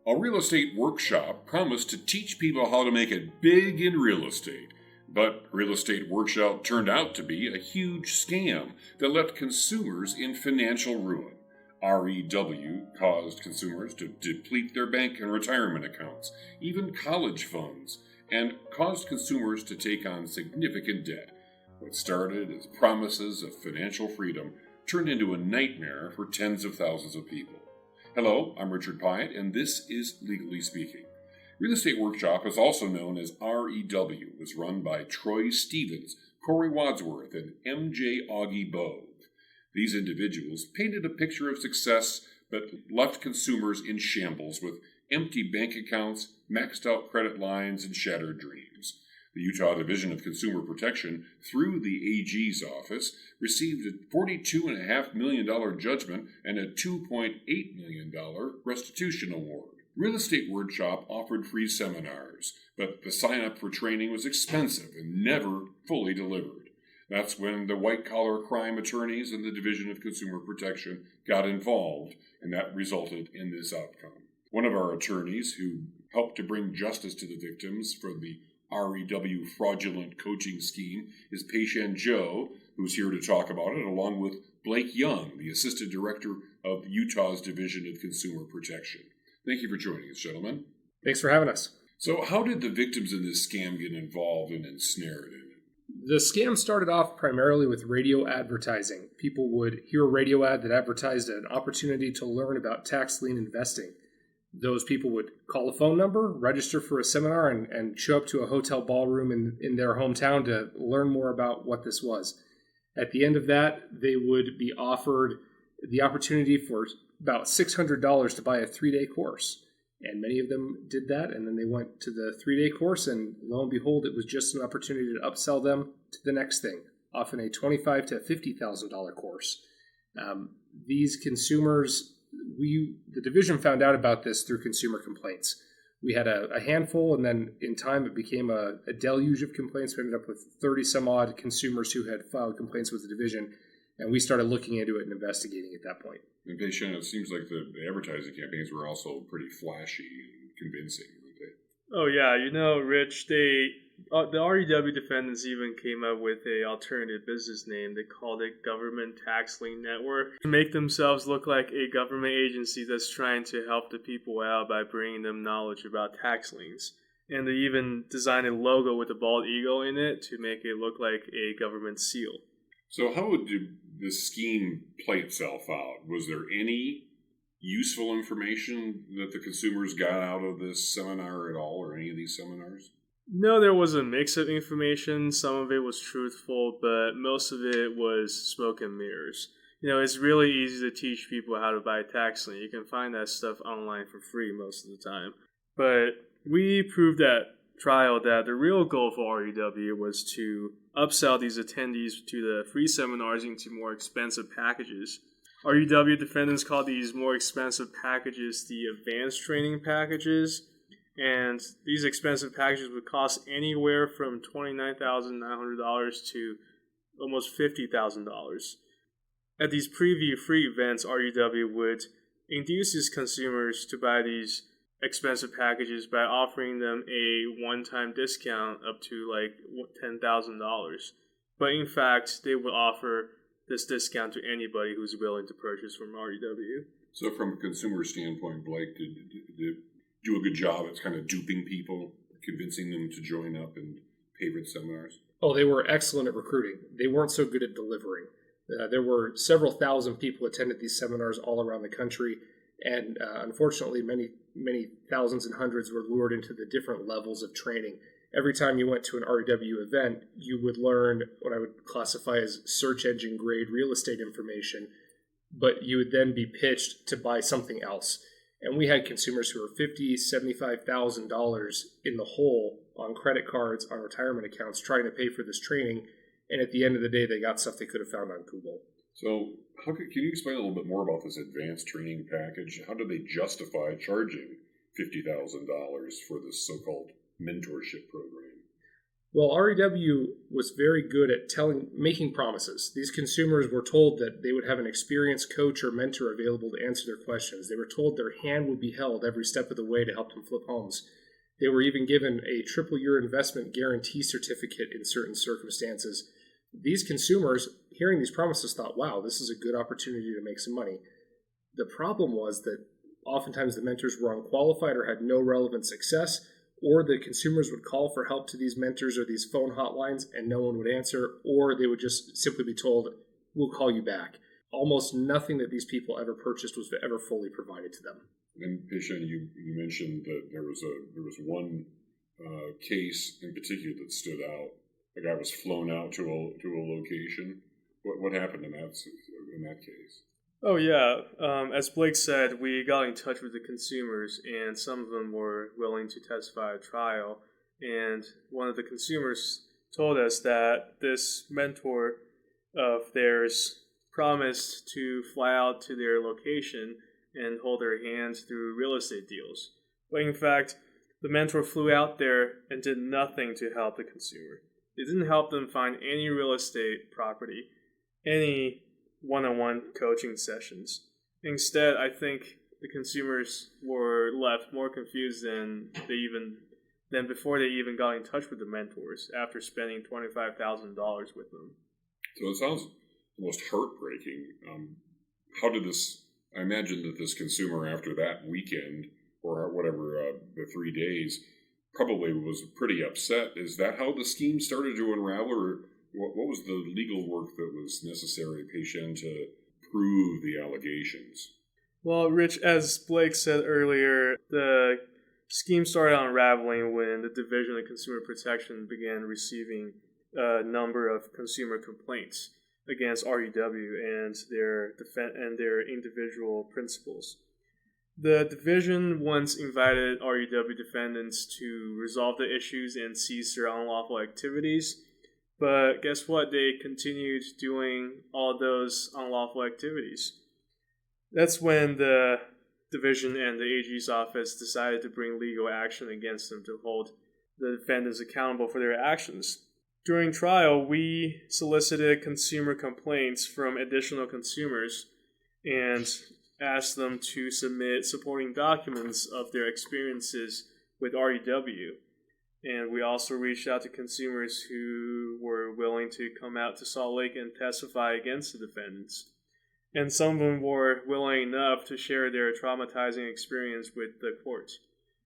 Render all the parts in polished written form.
A real estate workshop promised to teach people how to make it big in real estate. But Real Estate Workshop turned out to be a huge scam that left consumers in financial ruin. REW caused consumers to deplete their bank and retirement accounts, even college funds, and caused consumers to take on significant debt. What started as promises of financial freedom turned into a nightmare for tens of thousands of people. Hello, I'm Richard Pyatt, and this is Legally Speaking. Real Estate Workshop is also known as REW, was run by Troy Stevens, Corey Wadsworth, and MJ Augie Bogue. These individuals painted a picture of success but left consumers in shambles with empty bank accounts, maxed out credit lines, and shattered dreams. The Utah Division of Consumer Protection, through the AG's office, received a $42.5 million judgment and a $2.8 million restitution award. Real Estate Workshop offered free seminars, but the sign-up for training was expensive and never fully delivered. That's when the white-collar crime attorneys and the Division of Consumer Protection got involved, and that resulted in this outcome. One of our attorneys who helped to bring justice to the victims for the REW fraudulent coaching scheme is Peishen Zhou, who's here to talk about it, along with Blake Young, the Assistant Director of Utah's Division of Consumer Protection. Thank you for joining us, gentlemen. Thanks for having us. So how did the victims in this scam get involved and ensnared in it? The scam started off primarily with radio advertising. People would hear a radio ad that advertised an opportunity to learn about tax lien investing. Those people would call a phone number, register for a seminar, and show up to a hotel ballroom in their hometown to learn more about what this was. At the end of that, they would be offered the opportunity for about $600 to buy a 3-day course. And many of them did that, and then they went to the 3-day course, and lo and behold, it was just an opportunity to upsell them to the next thing, often a $25,000 to $50,000 course. These consumers, the division found out about this through consumer complaints. We had a handful, and then in time it became a deluge of complaints. We ended up with 30 some odd consumers who had filed complaints with the division, and we started looking into it and investigating at that point. And Peishen, it seems like the advertising campaigns were also pretty flashy and convincing, weren't they? Oh yeah, Rich, the REW defendants even came up with an alternative business name. They called it Government Tax Lien Network to make themselves look like a government agency that's trying to help the people out by bringing them knowledge about tax liens. And they even designed a logo with a bald eagle in it to make it look like a government seal. So how would the scheme play itself out? Was there any useful information that the consumers got out of this seminar at all, or any of these seminars? No, there was a mix of information. Some of it was truthful, but most of it was smoke and mirrors. It's really easy to teach people how to buy a tax lien. You can find that stuff online for free most of the time. But we proved at trial that the real goal for REW was to upsell these attendees to the free seminars into more expensive packages. REW defendants call these more expensive packages the advanced training packages, and these expensive packages would cost anywhere from $29,900 to almost $50,000. At these preview free events, REW would induce these consumers to buy these expensive packages by offering them a one-time discount up to like $10,000. But in fact, they would offer this discount to anybody who's willing to purchase from REW. So from a consumer standpoint, Blake, did do a good job at kind of duping people, convincing them to join up and pay for the seminars? Oh, they were excellent at recruiting. They weren't so good at delivering. There were several thousand people attended these seminars all around the country, and unfortunately, many thousands and hundreds were lured into the different levels of training. Every time you went to an REW event, you would learn what I would classify as search engine grade real estate information, but you would then be pitched to buy something else. And we had consumers who were $50,000, $75,000 in the hole on credit cards, on retirement accounts, trying to pay for this training. And at the end of the day, they got stuff they could have found on Google. So can you explain a little bit more about this advanced training package? How do they justify charging $50,000 for this so-called mentorship program? Well, REW was very good at making promises. These consumers were told that they would have an experienced coach or mentor available to answer their questions. They were told their hand would be held every step of the way to help them flip homes. They were even given a triple-year investment guarantee certificate in certain circumstances. These consumers, hearing these promises, thought, wow, this is a good opportunity to make some money. The problem was that oftentimes the mentors were unqualified or had no relevant success, or the consumers would call for help to these mentors or these phone hotlines and no one would answer, or they would just simply be told, we'll call you back. Almost nothing that these people ever purchased was ever fully provided to them. And Peishen, you mentioned that there was one case in particular that stood out. A guy was flown out to a location. What happened in that case? Oh, yeah. As Blake said, we got in touch with the consumers, and some of them were willing to testify at trial. And one of the consumers told us that this mentor of theirs promised to fly out to their location and hold their hands through real estate deals. But in fact, the mentor flew out there and did nothing to help the consumer. It didn't help them find any real estate property, any one-on-one coaching sessions. Instead, I think the consumers were left more confused than before they even got in touch with the mentors after spending $25,000 with them. So it sounds almost heartbreaking. How did this? I imagine that this consumer, after that weekend or whatever, the 3 days, probably was pretty upset. Is that how the scheme started to unravel, or what was the legal work that was necessary, Peishen, to prove the allegations? Well, Rich, as Blake said earlier, the scheme started unraveling when the Division of Consumer Protection began receiving a number of consumer complaints against REW and their individual principals. The division once invited REW defendants to resolve the issues and cease their unlawful activities. But guess what? They continued doing all those unlawful activities. That's when the division and the AG's office decided to bring legal action against them to hold the defendants accountable for their actions. During trial, we solicited consumer complaints from additional consumers and asked them to submit supporting documents of their experiences with REW. And we also reached out to consumers who were willing to come out to Salt Lake and testify against the defendants. And some of them were willing enough to share their traumatizing experience with the court,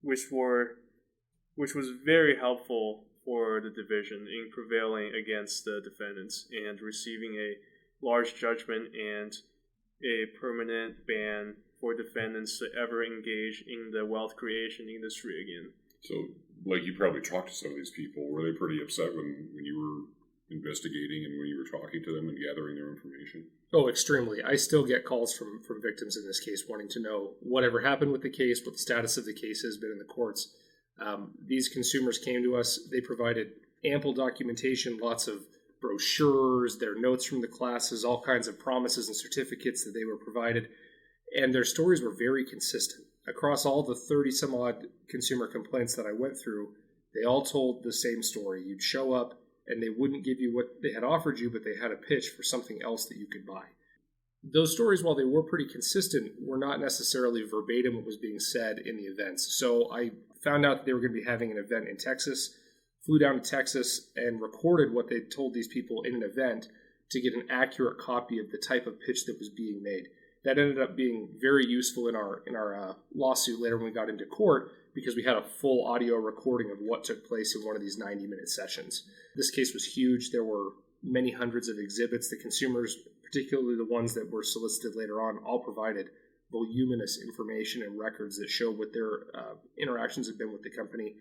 which was very helpful for the division in prevailing against the defendants and receiving a large judgment and a permanent ban for defendants to ever engage in the wealth creation industry again. So, like, you probably talked to some of these people. Were they pretty upset when you were investigating and when you were talking to them and gathering their information? Oh, extremely. I still get calls from victims in this case wanting to know whatever happened with the case, what the status of the case has been in the courts. These consumers came to us. They provided ample documentation, lots of brochures, their notes from the classes, all kinds of promises and certificates that they were provided. And their stories were very consistent. Across all the 30-some-odd consumer complaints that I went through, they all told the same story. You'd show up, and they wouldn't give you what they had offered you, but they had a pitch for something else that you could buy. Those stories, while they were pretty consistent, were not necessarily verbatim what was being said in the events. So I found out that they were going to be having an event in Texas, flew down to Texas, and recorded what they told these people in an event to get an accurate copy of the type of pitch that was being made. That ended up being very useful in our lawsuit later when we got into court, because we had a full audio recording of what took place in one of these 90-minute sessions. This case was huge. There were many hundreds of exhibits. The consumers, particularly the ones that were solicited later on, all provided voluminous information and records that showed what their interactions had been with the company.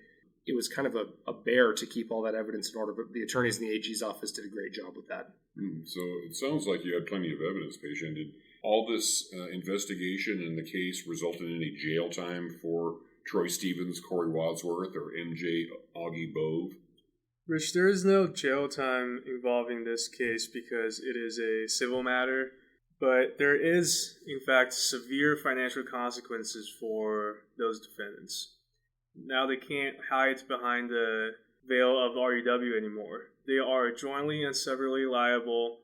It was kind of a bear to keep all that evidence in order, but the attorneys in the AG's office did a great job with that. So it sounds like you had plenty of evidence, Peishen. Did all this investigation in the case result in any jail time for Troy Stevens, Corey Wadsworth, or MJ Augie Bove? Rich, there is no jail time involving this case because it is a civil matter, but there is, in fact, severe financial consequences for those defendants. Now they can't hide behind the veil of RUW anymore. They are jointly and severally liable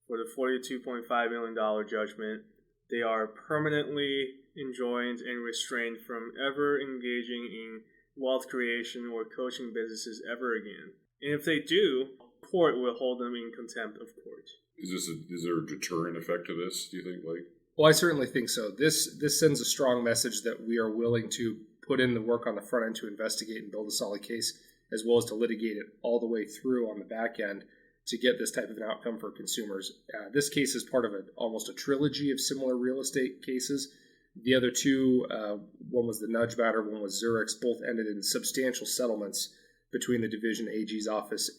for the $42.5 million judgment. They are permanently enjoined and restrained from ever engaging in wealth creation or coaching businesses ever again. And if they do, court will hold them in contempt of court. Is there a deterrent effect to this, do you think, Blake? Well, I certainly think so. This sends a strong message that we are willing to put in the work on the front end to investigate and build a solid case, as well as to litigate it all the way through on the back end to get this type of an outcome for consumers. This case is part of almost a trilogy of similar real estate cases. The other two, one was the Nudge matter, one was Zurich's, both ended in substantial settlements between the division AG's office,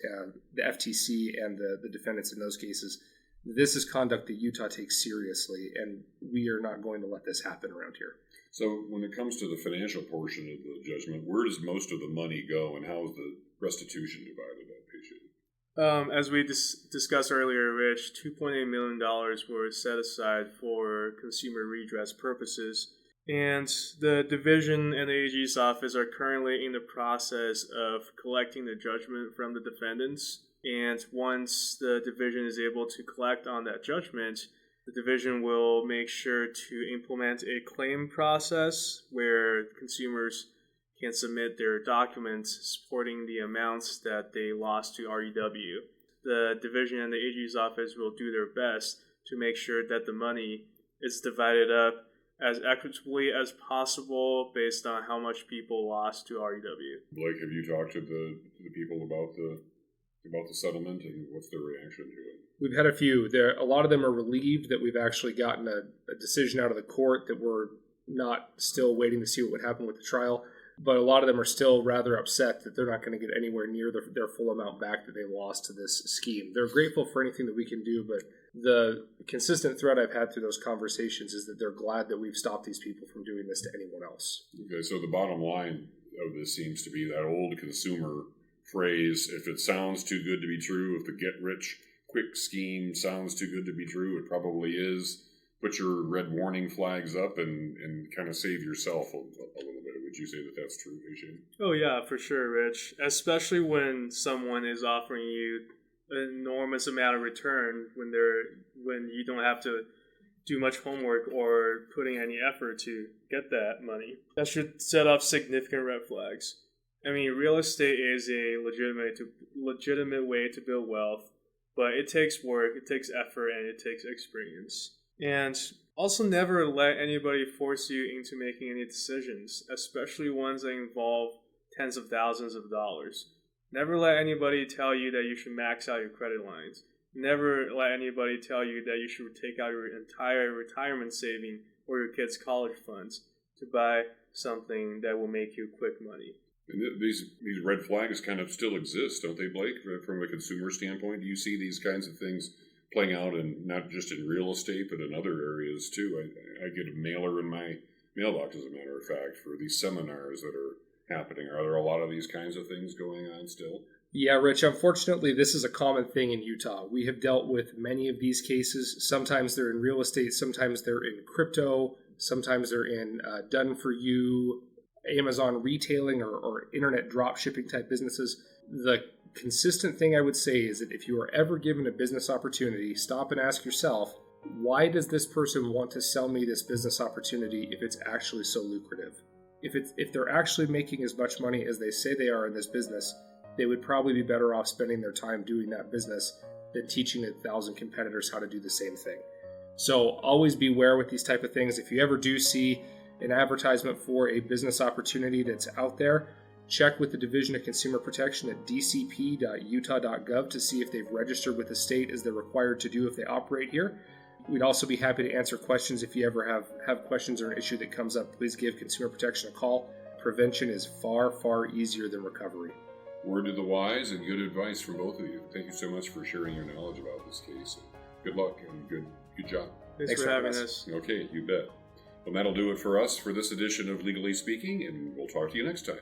the FTC, and the defendants in those cases. This is conduct that Utah takes seriously, and we are not going to let this happen around here. So when it comes to the financial portion of the judgment, where does most of the money go, and how is the restitution divided up, Peishen? As we discussed earlier, Rich, $2.8 million were set aside for consumer redress purposes. And the division and the AG's office are currently in the process of collecting the judgment from the defendants. And once the division is able to collect on that judgment, the division will make sure to implement a claim process where consumers can submit their documents supporting the amounts that they lost to RUW. The division and the AG's office will do their best to make sure that the money is divided up as equitably as possible based on how much people lost to RUW. Blake, have you talked to the people about the settlement, and what's their reaction to it? We've had a few. A lot of them are relieved that we've actually gotten a decision out of the court, that we're not still waiting to see what would happen with the trial. But a lot of them are still rather upset that they're not going to get anywhere near their full amount back that they lost to this scheme. They're grateful for anything that we can do, but the consistent thread I've had through those conversations is that they're glad that we've stopped these people from doing this to anyone else. Okay, so the bottom line of this seems to be that old consumer phrase, if it sounds too good to be true, if the get-rich-quick scheme sounds too good to be true, it probably is. Put your red warning flags up and kind of save yourself a little bit. Would you say that that's true, Peishen? Oh yeah, for sure, Rich. Especially when someone is offering you an enormous amount of return when you don't have to do much homework or putting any effort to get that money. That should set off significant red flags. I mean, real estate is a legitimate way to build wealth, but it takes work, it takes effort, and it takes experience. And also never let anybody force you into making any decisions, especially ones that involve tens of thousands of dollars. Never let anybody tell you that you should max out your credit lines. Never let anybody tell you that you should take out your entire retirement saving or your kids' college funds to buy something that will make you quick money. And these red flags kind of still exist, don't they, Blake? From a consumer standpoint, do you see these kinds of things playing out, in not just in real estate, but in other areas too? I get a mailer in my mailbox, as a matter of fact, for these seminars that are happening. Are there a lot of these kinds of things going on still? Yeah, Rich, unfortunately, this is a common thing in Utah. We have dealt with many of these cases. Sometimes they're in real estate, sometimes they're in crypto, sometimes they're in done-for-you, Amazon retailing, or internet drop shipping type businesses. The consistent thing I would say is that if you are ever given a business opportunity, stop and ask yourself, why does this person want to sell me this business opportunity if it's actually so lucrative? If they're actually making as much money as they say they are in this business, they would probably be better off spending their time doing that business than teaching 1,000 competitors how to do the same thing. So always beware with these type of things. If you ever do see an advertisement for a business opportunity that's out there, check with the Division of Consumer Protection at dcp.utah.gov to see if they've registered with the state as they're required to do if they operate here. We'd also be happy to answer questions if you ever have questions or an issue that comes up. Please give Consumer Protection a call. Prevention is far, far easier than recovery. Word to the wise and good advice from both of you. Thank you so much for sharing your knowledge about this case. Good luck and good job. Thanks for having us. Okay, you bet. Well, that'll do it for us for this edition of Legally Speaking, and we'll talk to you next time.